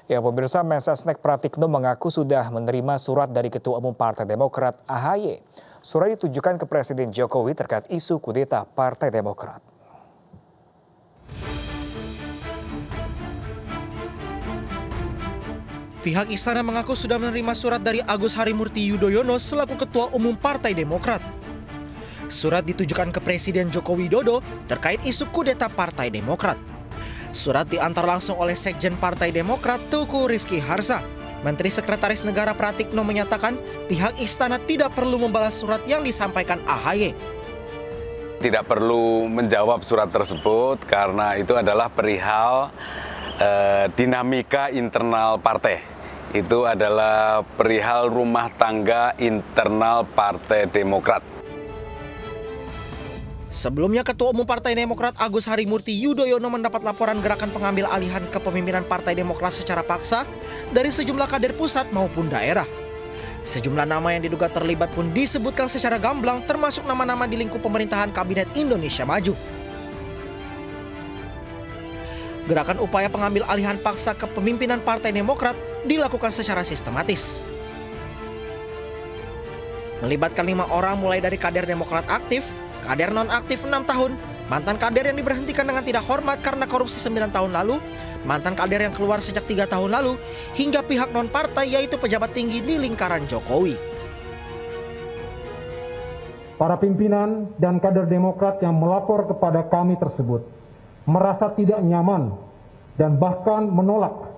Ya, pemirsa, Mensesnek Pratikno mengaku sudah menerima surat dari Ketua Umum Partai Demokrat AHY. Surat ditujukan ke Presiden Jokowi terkait isu kudeta Partai Demokrat. Pihak istana mengaku sudah menerima surat dari Agus Harimurti Yudhoyono selaku Ketua Umum Partai Demokrat. Surat ditujukan ke Presiden Joko Widodo terkait isu kudeta Partai Demokrat. Surat diantar langsung oleh Sekjen Partai Demokrat Teuku Rifki Harsa. Menteri Sekretaris Negara Pratikno menyatakan pihak istana tidak perlu membalas surat yang disampaikan AHY. Tidak perlu menjawab surat tersebut karena itu adalah perihal dinamika internal partai. Itu adalah perihal rumah tangga internal Partai Demokrat. Sebelumnya, Ketua Umum Partai Demokrat Agus Harimurti Yudhoyono mendapat laporan gerakan pengambil alihan kepemimpinan Partai Demokrat secara paksa dari sejumlah kader pusat maupun daerah. Sejumlah nama yang diduga terlibat pun disebutkan secara gamblang, termasuk nama-nama di lingkup pemerintahan Kabinet Indonesia Maju. Gerakan upaya pengambil alihan paksa kepemimpinan Partai Demokrat dilakukan secara sistematis. Melibatkan 5 orang mulai dari kader Demokrat aktif, kader nonaktif 6 tahun, mantan kader yang diberhentikan dengan tidak hormat karena korupsi 9 tahun lalu, mantan kader yang keluar sejak 3 tahun lalu, hingga pihak non-partai yaitu pejabat tinggi di lingkaran Jokowi. Para pimpinan dan kader Demokrat yang melapor kepada kami tersebut merasa tidak nyaman dan bahkan menolak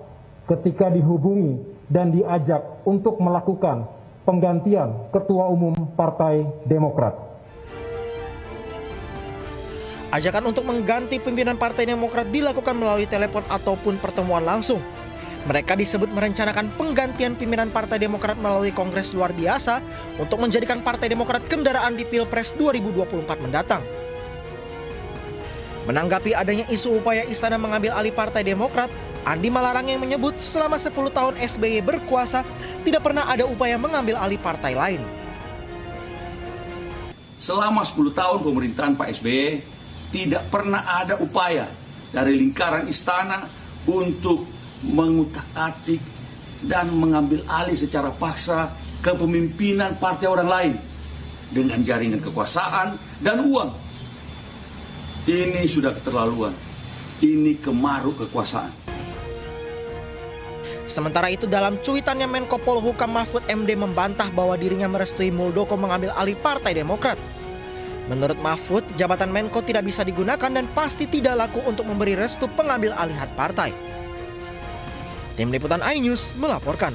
ketika dihubungi dan diajak untuk melakukan penggantian Ketua Umum Partai Demokrat. Ajakan untuk mengganti pimpinan Partai Demokrat dilakukan melalui telepon ataupun pertemuan langsung. Mereka disebut merencanakan penggantian pimpinan Partai Demokrat melalui Kongres luar biasa untuk menjadikan Partai Demokrat kendaraan di Pilpres 2024 mendatang. Menanggapi adanya isu upaya istana mengambil alih Partai Demokrat, Andi Malarang yang menyebut selama 10 tahun SBY berkuasa tidak pernah ada upaya mengambil alih partai lain. Selama 10 tahun pemerintahan Pak SBY, tidak pernah ada upaya dari lingkaran istana untuk mengutak-atik dan mengambil alih secara paksa kepemimpinan partai orang lain dengan jaringan kekuasaan dan uang. Ini sudah keterlaluan. Ini kemaruk kekuasaan. Sementara itu, dalam cuitannya, Menko Polhukam Mahfud MD membantah bahwa dirinya merestui Muldoko mengambil alih Partai Demokrat. Menurut Mahfud, jabatan Menko tidak bisa digunakan dan pasti tidak laku untuk memberi restu pengambil alihan partai. Tim Liputan iNews melaporkan.